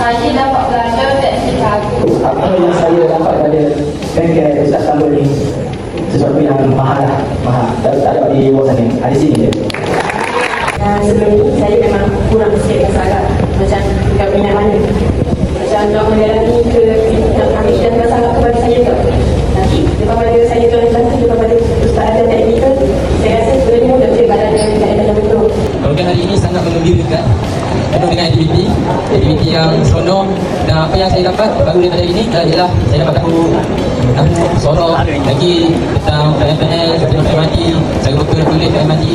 Saya dapat belajar teknik lagu. Apa yang saya dapat dari bengkel Ustaz Tambul ni sesuatu yang mahal lah. Mahal. Tak ada di luar sana. Ada sini je. Sebelum ni saya memang kurang sikit masalah macam kat minat mana. Macam nak menjalani ke nak ambil dan masalah kepada saya ke. Nanti lepas pada saya tuan satu lepas pada Ustaz ada teknikal, saya rasa sebenarnya mudah saya badan dan dalam betul. Program hari ini sangat menggembirakan, penuh dengan aktiviti yang seronok. Dan apa yang saya dapat baru daripada ini adalah saya dapat tahu sorok lagi tentang PMPL, tentang PMAD, cara bertulis PMAD.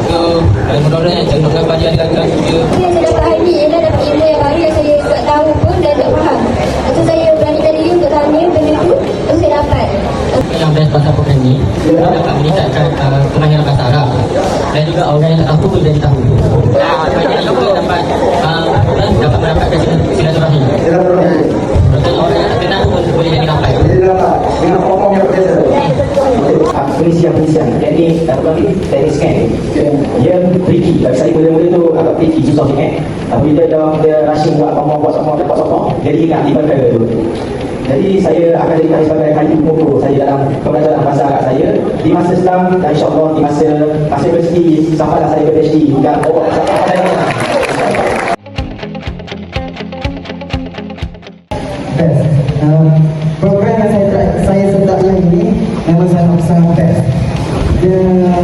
So, mudah-mudahan cara bergambar dia ada lagu juga. Yang saya dapat hari ini ialah dapat ilmu yang baru yang saya tak tahu pun dan tak faham. Lepas saya beranikan diri untuk tanya benda tu, terus saya dapat. Yang best pasal program ni, dia dapat meningkatkan kemahiran bahasa Arab. Dan juga orang yang tak tahu pun jadi tahu. Banyak juga dapat mendapatkan silaturahmi. Betul, orang yang tak kenal pun boleh jadi ramai. Dengan form yang berbeza. Penisian. Jadi, teknik scan. Dia tricky. Bagi saya mula-mula tu agak tricky, susah sikit. Tapi dia rushing buat sokong. Jadi ingat di benda tu. Jadi saya akan jadikan sebagai kayu pokok saya dalam pembelajaran bahasa Arab saya di masa sekarang dan insyaAllah di masa universiti sampailah saya ke PhD dan program yang saya sertai yang ini memang sangat best.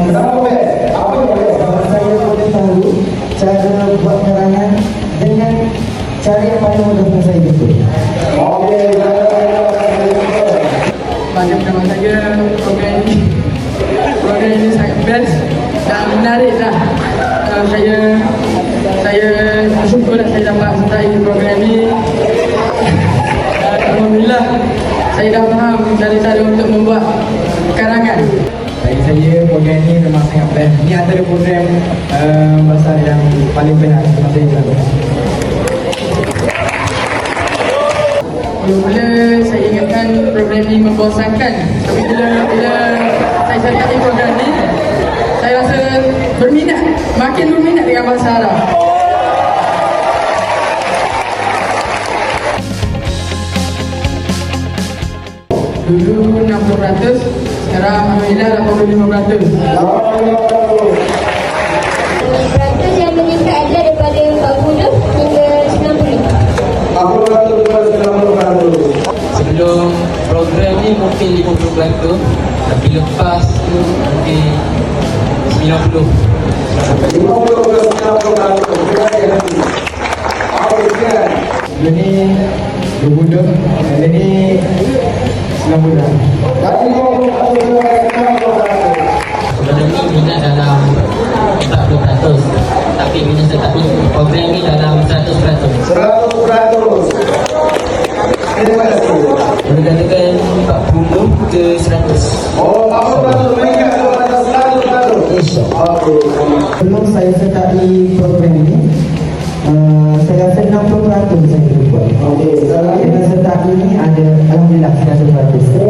Kenapa best? Apa yang best? Saya boleh tahu cara buat karangan dengan cara yang paling mudah untuk saya betul. Bagi pendapat saya, program ini sangat best dan menarik lah. Saya bersyukur saya dapat sertai program ini. Alhamdulillah, saya dah faham cara-cara untuk membuat karangan. Bagi saya, program ini memang sangat best. Ini antara program bahasa yang paling best untuk saya lakukan. Mula saya ingatkan program ini membosankan. Tapi bila saya sertai program ini, saya rasa makin berminat dengan bahasa Arab. Dulu 60%, sekarang alhamdulillah 85%. 100% yang meningkat adalah daripada 40 hingga 90. Sebelum program ni mungkin 50%, tapi lepas tu mungkin 90. Dia ni 2 bulan, dia ni 9 bulan. Sebelum ni minat dalam 40%, tapi minat tetapi program ni dalam 100%. 100%. Terima kasih. Boleh katakan 40 ke 100. Oh, 40% meningkat kepada 100%. InsyaAllah. Sebelum saya sertai program ini, saya rasa 60% saya buat. Dengan sertai ini ada alhamdulillah 100%.